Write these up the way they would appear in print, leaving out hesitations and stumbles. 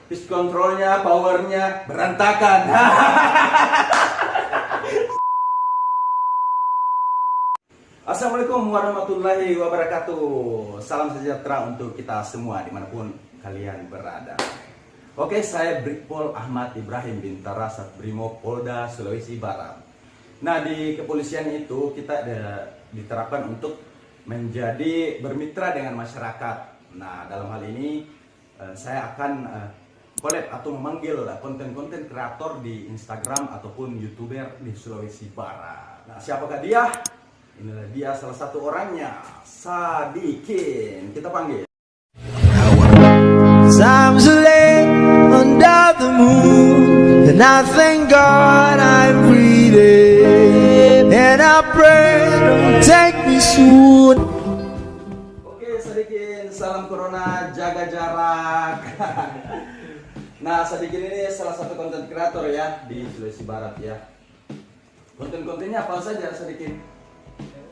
Pitch controlnya, powernya berantakan. Assalamualaikum warahmatullahi wabarakatuh. Salam sejahtera untuk kita semua dimanapun kalian berada. Oke, saya Brigpol Ahmad Ibrahim Bintara Satbrimo Polda Sulawesi Barat. Nah, di kepolisian itu kita diterapkan untuk menjadi bermitra dengan masyarakat. Nah, dalam hal ini saya akan collab atau memanggil konten-konten kreator di Instagram ataupun YouTuber di Sulawesi Barat. Nah, siapakah dia? Inilah dia salah satu orangnya, Sadikin. Kita panggil. Times are late under the moon, and I thank God I'm breathing, and I pray don't take me soon. Oke, Sadikin, salam corona, jaga jarak. Nah, Sadikin ini salah satu konten kreator ya di Sulawesi Barat ya. Konten-kontennya apa saja, Sadikin?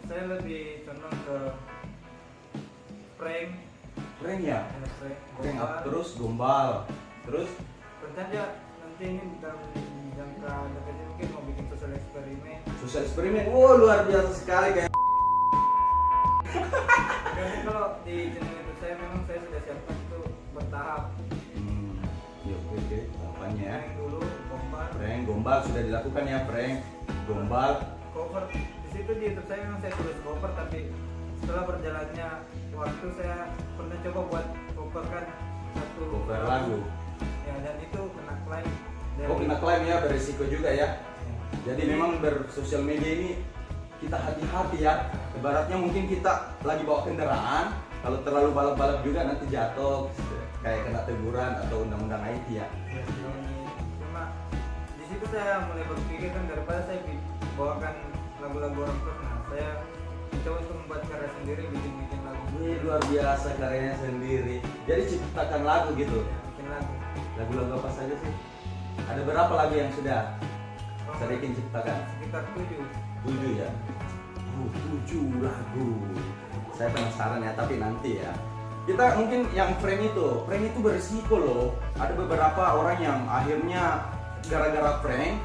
Saya lebih condong ke prank, Ya, prank, prank gombal. terus gombal, terus Rencana nanti ini dalam jangka dekat ini mungkin mau bikin sosial eksperimen. Wow, luar biasa sekali kayak. Jadi kalau di channel itu saya memang saya sudah siapkan itu bertahap. Ya oke, tahapannya ya. Prank dulu, gombal, Prank, gombal sudah dilakukan ya, prank, gombal. cover. Di situ di YouTube saya memang saya tulis cover, tapi setelah berjalannya waktu saya pernah coba buat cover kan satu Cover lagu. ya, dan itu kena klaim dari- Oh, kena klaim ya, berisiko juga ya. Ya. Jadi memang bersosial media ini kita hati-hati ya. Ibaratnya mungkin kita lagi bawa kendaraan, kalau terlalu balap-balap juga nanti jatuh, kayak kena teguran atau undang-undang IT ya. Ya, cuma di situ saya mulai berpikir kan daripada saya bawakan lagu-lagu orang terus, nah saya coba untuk membuat karya sendiri, bikin lagu. Wih, luar biasa karyanya sendiri. Jadi ciptakan lagu gitu. Ya, bikin lagu. Lagu-lagu apa saja sih? Ada berapa lagu yang sudah Sadikin ciptakan? Sekitar 7. 7 ya. 7 lagu. Saya penasaran ya, tapi nanti ya. Kita mungkin yang prank itu berisiko loh. Ada beberapa orang yang akhirnya gara-gara prank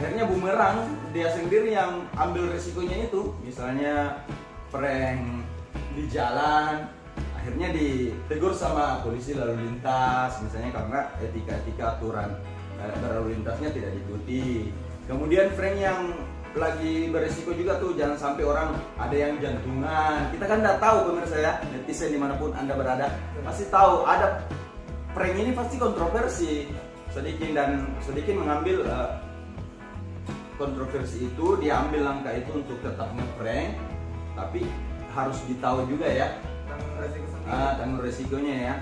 akhirnya bumerang, dia sendiri yang ambil resikonya itu. Misalnya prank di jalan, akhirnya ditegur sama polisi lalu lintas, misalnya karena etika aturan berlalu lintasnya tidak diikuti. Kemudian prank yang lagi beresiko juga tuh, jangan sampai orang ada yang jantungan. Kita kan nggak tahu pemirsa ya, netizen dimanapun anda berada pasti tahu ada prank ini pasti kontroversi. Sadikin mengambil kontroversi itu, dia ambil langkah itu untuk tetap nge-prank, tapi harus ditahu juga ya Tanggung resiko sendiri. tanggung resikonya ya.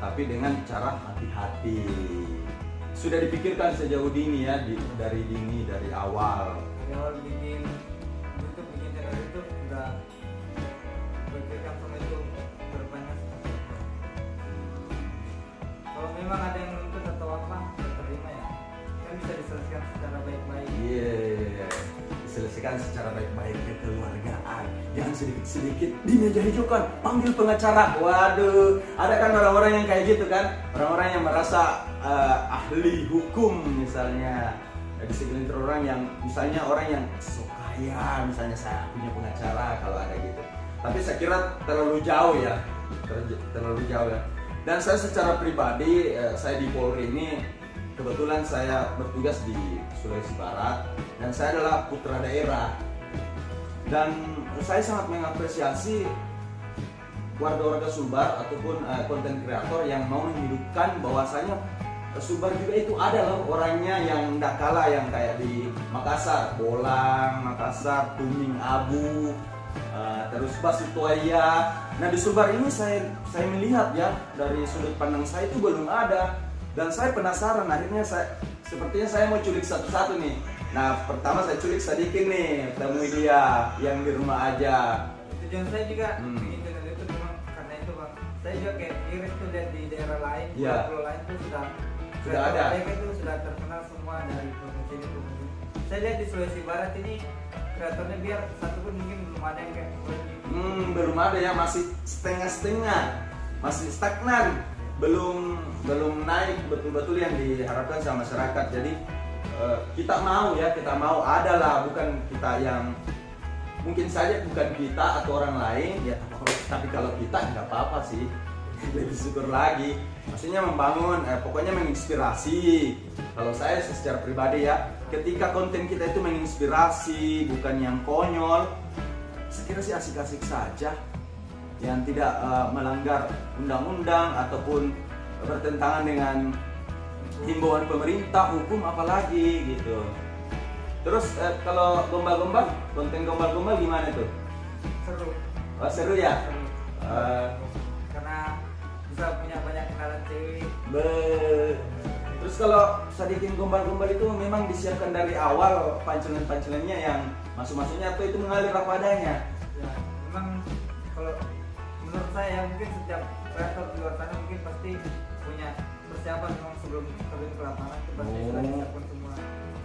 Tapi dengan cara hati-hati. Sudah dipikirkan sejauh dini ya, dari awal. Dari awal bikin YouTube, bikin channel YouTube udah berpikirkan sama itu berbanyak. Kalau memang ada yang nuntut atau apa, saya terima ya. Kan bisa diselesaikan secara baik-baik. Iya, diselesaikan secara baik-baik, kekeluargaan. Jangan sedikit-sedikit di meja hijau kan, panggil pengacara. Waduh, ada kan orang-orang yang kayak gitu kan, orang-orang yang merasa ahli hukum misalnya. Di segelintir orang yang misalnya orang yang sok kaya, misalnya saya punya pengacara, kalau ada gitu. Tapi saya kira terlalu jauh ya, terlalu jauh ya. Dan saya secara pribadi, saya di Polri ini kebetulan saya bertugas di Sulawesi Barat dan saya adalah putra daerah. Dan saya sangat mengapresiasi warga-warga Sumbar ataupun konten kreator yang mau menghidupkan bahwasanya Sumbar juga itu ada loh orangnya yang tidak kalah, yang kayak di Makassar, Bolang, Makassar, Tuming Abu, terus Basutoya. Nah di Sumbar ini saya melihat ya, dari sudut pandang saya itu belum ada. Dan saya penasaran, akhirnya sepertinya saya mau culik satu-satu nih. Nah pertama saya culik Sadikin nih, temui dia yang di rumah aja. Tujuan saya juga bikin channel itu memang karena itu bang. Saya juga kayak iris tuh lihat di daerah lain, Iya. pulau lain tuh sudah ada. Mereka itu sudah terkenal semua dari provinsi ini provinsi. Saya lihat di Sulawesi Barat ini kreatornya biar satu pun mungkin belum ada yang kayak Belum ada ya, masih setengah-setengah, masih stagnan, belum belum naik betul-betul yang diharapkan sama masyarakat. Jadi kita mau adalah bukan kita yang mungkin saja bukan kita atau orang lain ya, tapi kalau kita nggak apa-apa sih, lebih syukur lagi. Maksudnya membangun, pokoknya menginspirasi. Kalau saya secara pribadi ya, ketika konten kita itu menginspirasi bukan yang konyol, saya kira sih asik-asik saja, yang tidak melanggar undang-undang ataupun bertentangan dengan himbauan pemerintah, hukum apalagi gitu. Terus kalau gombal-gombal, konten gombal-gombal gimana tuh? Seru. Oh, seru ya? Seru. Karena bisa punya banyak kenalan cewek. Terus kalau Sadikin gombal-gombal itu memang disiapkan dari awal pancelan-pancelannya yang masuk-masuknya atau itu mengalir apa adanya? Ya, memang kalau menurut saya mungkin setiap kreator di luar sana mungkin pasti punya persiapan memang sebelum terjun ke lapangan itu pasti sudah disiapkan semua.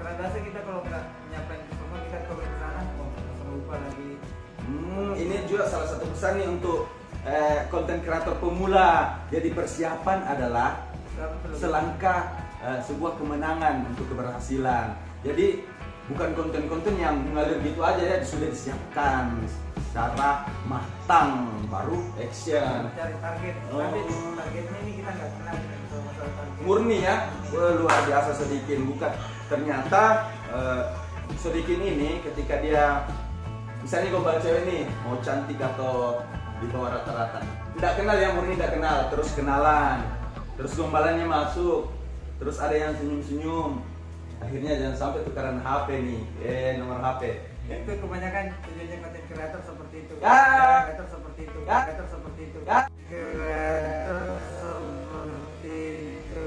Karena biasa kita kalau nggak nyiapin semua, kita kalau ke sana langsung lupa lagi. Ini juga salah satu pesan nih untuk konten kreator pemula. Jadi persiapan adalah selangkah sebuah kemenangan untuk keberhasilan. Jadi bukan konten-konten yang mengalir gitu aja ya, sudah disiapkan secara matang baru action. Cari target. Tapi targetnya ini kita nggak kenal masalah target. Murni ya, luar biasa Sadikin. Bukan, ternyata Sadikin ini ketika dia misalnya gombal cewek nih, mau cantik atau di bawah rata-rata, tidak kenal ya, murni tidak kenal, terus kenalan, terus gombalannya masuk, terus ada yang senyum-senyum, akhirnya jangan sampai tukaran HP nih, nomor HP. Itu kebanyakan tujuannya konten kreator seperti itu. Ya. Kreator seperti itu. Ya. Kreator seperti itu. Ya. Kreator seperti itu.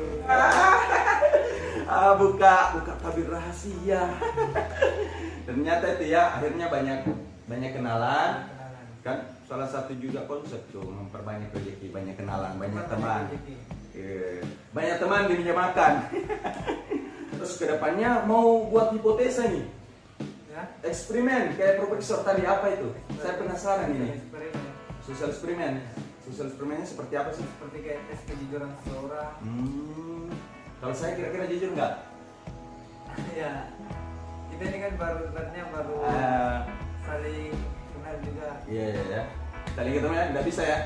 Buka tabir rahasia. Ternyata itu ya, akhirnya banyak kenalan. Kan salah satu juga konsep tuh memperbanyak rezeki, banyak kenalan, banyak teman. Banyak teman di meja makan. Terus kedepannya mau buat hipotesa nih, Ya. eksperimen kayak profesor tadi, apa itu? Saya penasaran ini. Eksperimen. Social eksperimen. Social eksperimennya seperti apa sih? Seperti kayak tes kejujuran seseorang. Kalau saya kira-kira jujur nggak? Ya. Kita ini kan baru saling kenal juga. Iya. Saling ketemu ya, nggak bisa ya.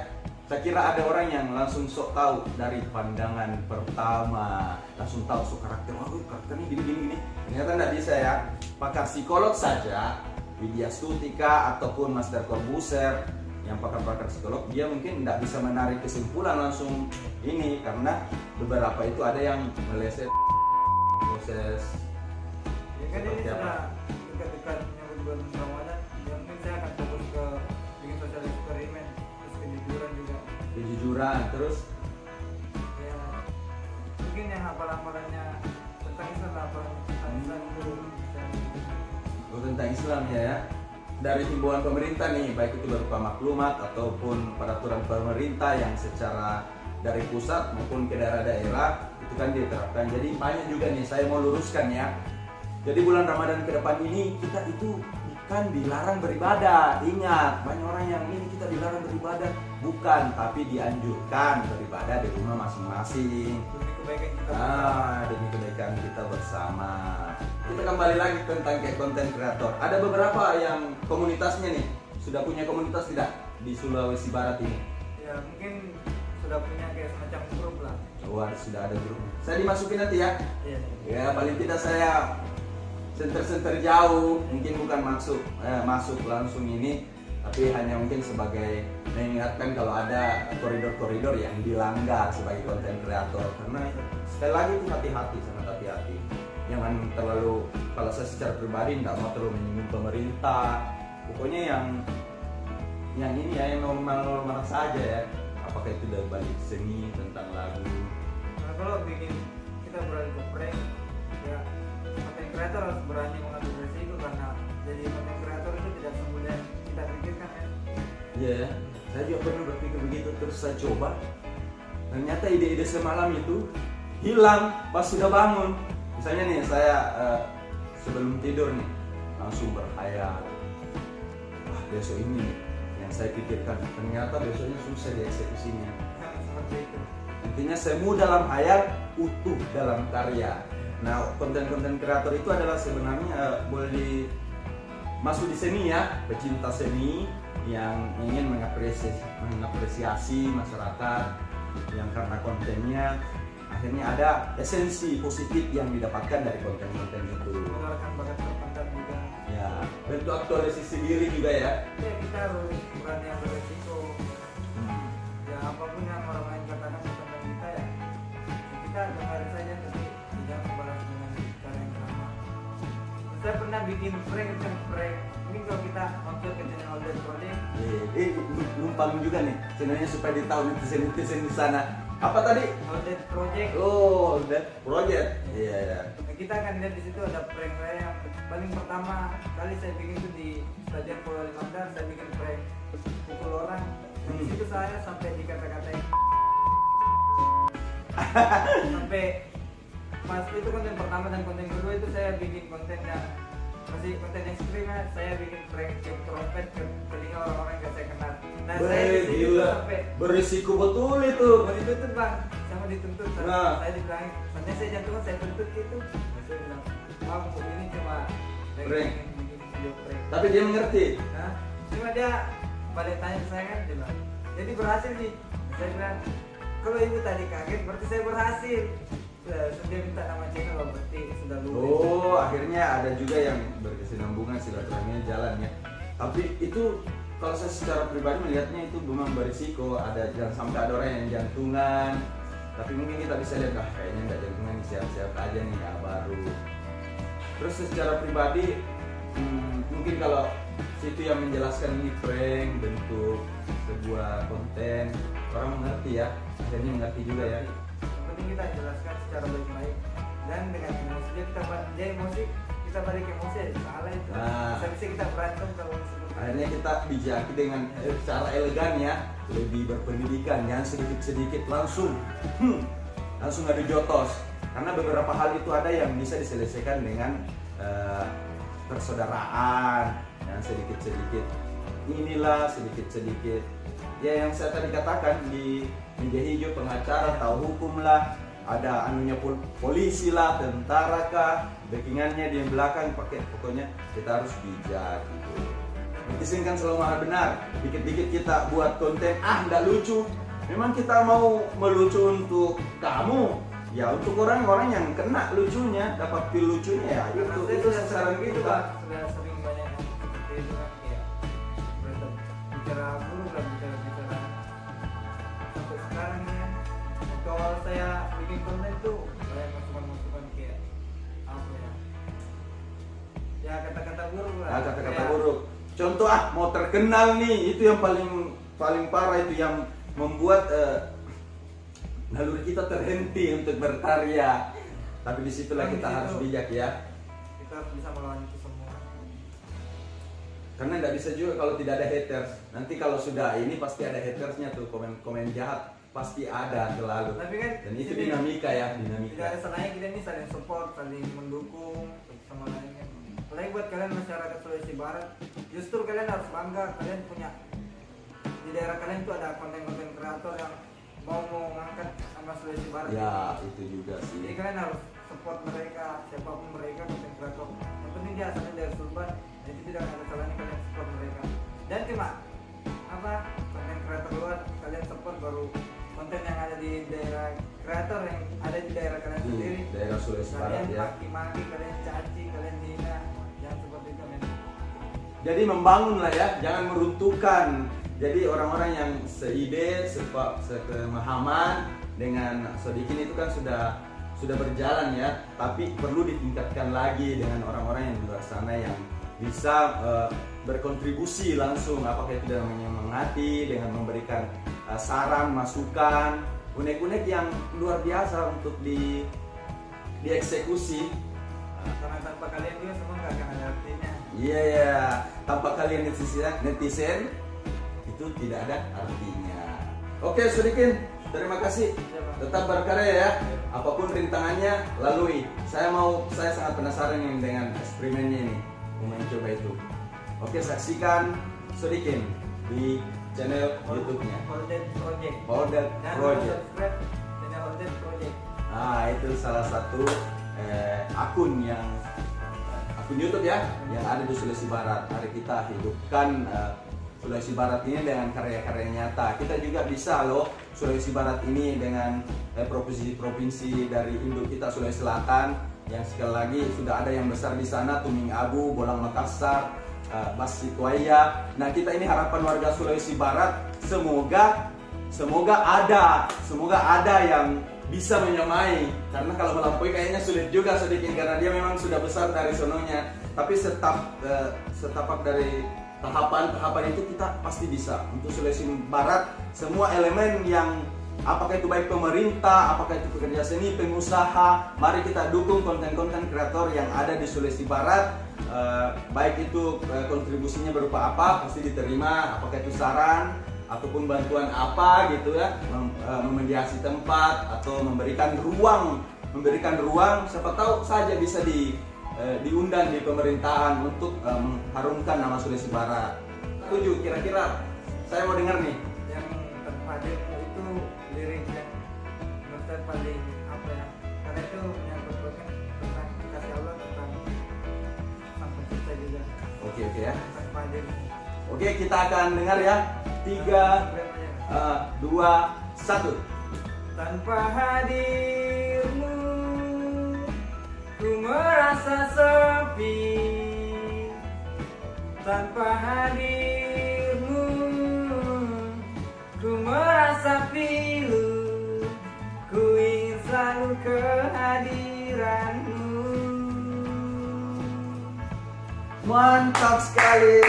Saya kira ada orang yang langsung sok tahu dari pandangan pertama, langsung tahu sok karakter, karakternya gini. Ternyata nggak bisa ya. Pakar psikolog saja, Widya Stutika ataupun Mas Darko Buser, yang pakar-pakar psikolog, dia mungkin nggak bisa menarik kesimpulan langsung ini, karena beberapa itu ada yang meleset proses. Ya kan ini Seperti apa? sudah dekat-dekat menyambut bulan Ramadan. Ya mungkin saya akan fokus ke bikin social eksperimen, terus kejujuran juga. Kejujuran, terus Ya mungkin yang hafalan-hafalannya tentang Islam, hafalan tentang Islam itu. tentang Islam ya. Dari himbauan pemerintah nih, baik itu berupa maklumat ataupun peraturan pemerintah yang secara dari pusat maupun ke daerah-daerah itu kan diterapkan. Jadi banyak juga nih, saya mau luruskan ya. Jadi bulan Ramadan ke depan ini kita itu kan dilarang beribadah. Ingat, banyak orang yang ini kita dilarang beribadah, bukan, tapi dianjurkan beribadah di rumah masing-masing. Demi kebaikan kita. Demi kebaikan kita bersama. Kita kembali lagi tentang kayak konten kreator. Ada beberapa yang komunitasnya nih, sudah punya komunitas tidak di Sulawesi Barat ini? Ya mungkin sudah punya kayak semacam grup lah. Wah, sudah ada grup. Saya dimasukin nanti ya. Iya. Ya paling tidak saya senter jauh, mungkin bukan masuk langsung ini, tapi hanya mungkin sebagai mengingatkan kalau ada koridor-koridor yang dilanggar sebagai konten kreator. Karena sekali lagi itu hati-hati, sangat hati-hati. Jangan terlalu, kalau saya secara pribadi tidak mau terlalu menyinggung pemerintah. Pokoknya yang ini ya, yang normal-normal saja ya. Apakah itu dari balik seni, tentang lagu. Nah kalau bikin kita berani ke prank, ya konten kreator harus berani mengambil resiko, karena jadi konten kreator itu tidak semudah yang kita pikirkan ya. Iya ya, saya juga pernah berpikir begitu, terus saya coba. Ternyata ide-ide semalam itu hilang pas sudah bangun. Misalnya nih, saya sebelum tidur nih langsung berkhayal, besok ini yang saya pikirkan, ternyata besoknya susah dieksekusinya. Seperti itu. Intinya semu dalam hayal, utuh dalam karya. Nah, konten-konten kreator itu adalah sebenarnya boleh masuk di seni ya, pecinta seni yang ingin mengapresiasi masyarakat yang karena kontennya akhirnya ada esensi positif yang didapatkan dari konten-konten itu. Mengeluarkan bakat terpendam juga. Ya, bentuk aktualisasi diri juga ya. Ya kita harus berani yang beresiko. Ya apapun yang orang lain katakan tentang kita ya, kita dengarin saja tapi tidak membalas dengan cara yang sama. Saya pernah bikin prank. Mungkin kalau kita mampir ke channel Olden Project. Numpang juga nih channelnya supaya ditahu netizen di sana. Apa tadi? Olden Project. Oh, that project. Iya. Yeah. Nah, kita akan lihat di situ ada prank saya yang paling pertama kali saya bikin itu di Stadion Pulau Limandar. Saya bikin prank pukul orang. Dan di situ saya sampai dikata-katain. Sampai pas itu konten pertama dan konten kedua itu saya bikin konten yang masih konten ekstrim ya. Saya bikin prank tiup trompet ke telinga orang-orang yang gak saya kenal. Nah saya di situ Gila, sampai berisiko betul itu. mau dituntut bang, sama dituntut. Nah. Saya dibilangin, soalnya saya jantungan saya tuntut gitu. Saya bilang, bang ini cuma Prank. bikin video prank. Tapi dia mengerti. Nah, cuma dia balik tanya ke saya kan, dia bilang, jadi berhasil nih. Saya bilang, kalau ibu tadi kaget berarti saya berhasil. Dia minta nama channel, oh, berarti sudah lulus. Oh, akhirnya ada juga yang berkesinambungan silaturahminya jalan ya. Tapi itu kalau saya secara pribadi melihatnya itu memang berisiko. Ada jangan sampai ada orang yang jantungan. Tapi mungkin kita bisa lihat kayaknya nggak jantungan, siap-siap aja nih ya baru. Terus secara pribadi mungkin kalau situ yang menjelaskan ini prank bentuk sebuah konten, orang mengerti ya, akhirnya mengerti juga ya. Yang penting kita jelaskan secara baik-baik dan dengan emosi dia emosi kita balik emosi ya salah itu. Nah. Bisa kita berantem kalau seperti Akhirnya kita bijaki dengan cara elegan ya, lebih berpendidikan, jangan sedikit-sedikit langsung adu jotos. Karena beberapa hal itu ada yang bisa diselesaikan dengan persaudaraan, dan sedikit-sedikit inilah sedikit-sedikit. Ya yang saya tadi katakan di meja hijau pengacara tahu hukum lah, ada anunya polisi lah, tentara kah, backingannya di belakang pakai, pokoknya kita harus bijak gitu. Netizen kan selalu maha benar. Dikit-dikit kita buat konten, nggak lucu. Memang kita mau melucu untuk kamu, ya untuk orang-orang yang kena lucunya, dapat feel lucunya ya. Itu sasaran gitu kita. Pak. Sudah sering banyak yang seperti itu kan, kayak berantem bicara buruk dan bicara sampai sekarang ya. Waktu awal saya bikin konten tuh banyak masukan kayak apa ya? Ya kata-kata buruk lah. Kata-kata Kayak, buruk. Contoh mau terkenal nih, itu yang paling parah, itu yang membuat naluri kita terhenti untuk berkarya. Tapi disitulah kita harus bijak ya. Kita harus bisa melawan itu semua. Karena nggak bisa juga kalau tidak ada haters. Nanti kalau sudah ini pasti ada hatersnya tuh, komen jahat pasti ada selalu. Tapi kan Dan itu sini dinamika ya, tidak ada dinamika. salahnya kita ini saling support, saling mendukung sama lain kan. Apalagi buat kalian masyarakat Sulawesi Barat, justru kalian harus bangga, kalian punya di daerah kalian itu ada konten-konten kreator yang mau mengangkat nama Sulawesi Barat. Ya itu juga Jadi sih. kalian harus support mereka, siapapun mereka konten kreator. Yang penting dia asalnya dari Sulbar, jadi tidak ada salahnya kalian support mereka. Dan cuma apa konten kreator luar kalian support baru konten yang ada di daerah kreator yang ada di daerah kalian Di sendiri. daerah Sulawesi Barat Kalian ya. maki-maki, kalian caci, kalian hina, jangan seperti itu men. Jadi membangun lah ya, jangan meruntuhkan. Jadi orang-orang yang seide, sepemahaman dengan Sodikin itu kan sudah berjalan ya, tapi perlu ditingkatkan lagi dengan orang-orang yang di luar sana yang bisa berkontribusi langsung, apakah itu dengan menyemangati, dengan memberikan saran, masukan, unek-unek yang luar biasa untuk dieksekusi. Karena tanpa kalian juga semua nggak akan ada artinya. Iya ya, tanpa kalian netizen itu tidak ada artinya. Oke, Sodikin, terima kasih. Tetap berkarya ya. Apapun rintangannya, lalui. Saya sangat penasaran nih dengan eksperimennya ini. Mau mencoba itu. Oke, saksikan Sodikin di channel YouTube-nya. Olden Project. Olden Jangan lupa Project. subscribe channel Content Project. Nah, itu salah satu akun YouTube ya yang ada di Sulawesi Barat. Mari kita hidupkan Sulawesi Barat ini dengan karya-karya nyata. Kita juga bisa loh Sulawesi Barat ini dengan provinsi-provinsi dari induk kita Sulawesi Selatan yang sekali lagi sudah ada yang besar di sana, Tuming Abu, Bolang Makassar, Bas Situaya. Nah, kita ini harapan warga Sulawesi Barat semoga ada yang bisa menyamai, karena kalau melampaui kayaknya sulit juga sedikit karena dia memang sudah besar dari sononya. Tapi setapak dari tahapan itu kita pasti bisa. Untuk Sulawesi Barat semua elemen yang apakah itu baik pemerintah, apakah itu pekerja seni, pengusaha, mari kita dukung konten-konten kreator yang ada di Sulawesi Barat. Baik itu kontribusinya berupa apa pasti diterima, apakah itu saran ataupun bantuan apa gitu ya, memediasi tempat atau memberikan ruang, siapa tahu saja bisa diundang di pemerintahan untuk mengharumkan nama Sulawesi Barat. 7 kira-kira saya mau dengar nih. Yang terpadat itu lirik yang menurut saya paling apa ya, karena itu menyangkut tentang kasih Allah, tentang sang pencipta juga. Oke ya. Terpadat. Oke, kita akan dengar ya. 3, 2, 1. Tanpa hadirmu ku merasa sepi, tanpa hadirmu ku merasa pilu, ku ingin selalu kehadiranmu. Mantap sekali.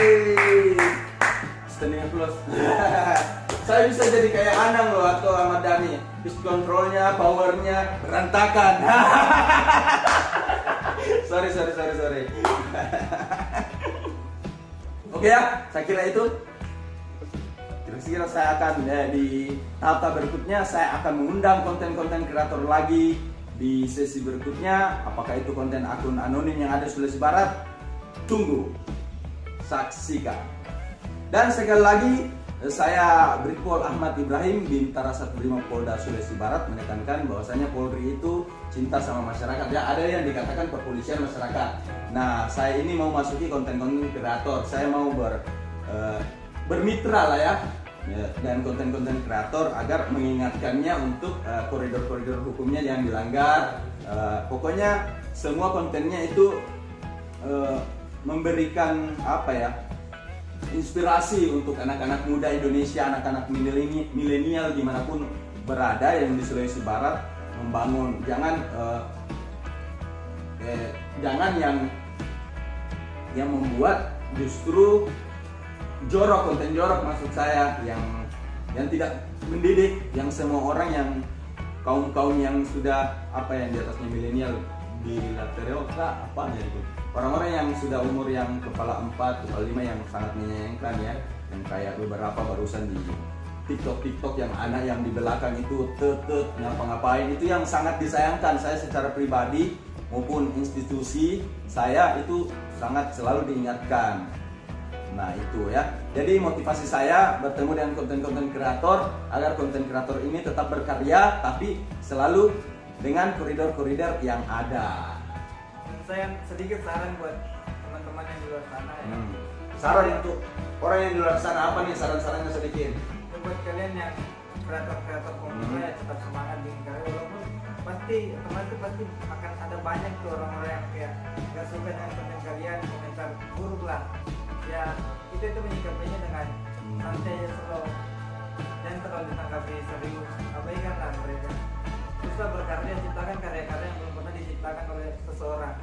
Standing applause. Saya bisa jadi kayak Anang loh atau Ahmad Dhani. Pitch controlnya, powernya berantakan. sorry. Oke ya, saya kira itu. Kira-kira saya akan di tahap berikutnya saya akan mengundang konten-konten kreator lagi di sesi berikutnya. Apakah itu konten akun anonim yang ada di Sulawesi Barat? Tunggu, saksikan. Dan sekali lagi saya Brigpol Ahmad Ibrahim, Bintara 15 Polda Sulawesi Barat menekankan bahwasanya Polri itu cinta sama masyarakat. Ya, ada yang dikatakan kepolisian masyarakat. Nah, saya ini mau masuki konten-konten kreator. Saya mau bermitra lah ya dan konten-konten kreator agar mengingatkannya untuk koridor-koridor hukumnya yang dilanggar. Pokoknya semua kontennya itu memberikan apa ya, inspirasi untuk anak-anak muda Indonesia, anak-anak milenial dimanapun berada yang di Sulawesi Barat membangun. Jangan yang membuat justru jorok, konten jorok maksud saya, yang tidak mendidik, yang semua orang yang kaum yang sudah apa yang di atasnya milenial bilateral apa ya itu, orang-orang yang sudah umur yang kepala 4, kepala 5 yang sangat menyayangkan ya, yang kayak beberapa barusan di TikTok yang anak yang di belakang itu ngapa-ngapain, itu yang sangat disayangkan. Saya secara pribadi maupun institusi saya itu sangat selalu diingatkan. Nah itu ya, jadi motivasi saya bertemu dengan konten-konten kreator agar konten kreator ini tetap berkarya tapi selalu dengan koridor-koridor yang ada. Saya sedikit saran buat teman-teman yang di luar sana ya. Saran untuk orang yang di luar sana apa nih saran-sarannya sedikit? Buat kalian yang kreator-kreator komika ya tetap semangat di karya, walaupun pasti otomatis pasti akan ada banyak tuh orang-orang yang kayak gak suka dengan konten kalian, komentar buruk lah. Ya itu menyikapinya dengan santai aja, slow, dan terlalu ditanggapi serius. Abaikanlah mereka. Susah berkarya, ciptakan karya-karya yang belum pernah diciptakan oleh seseorang.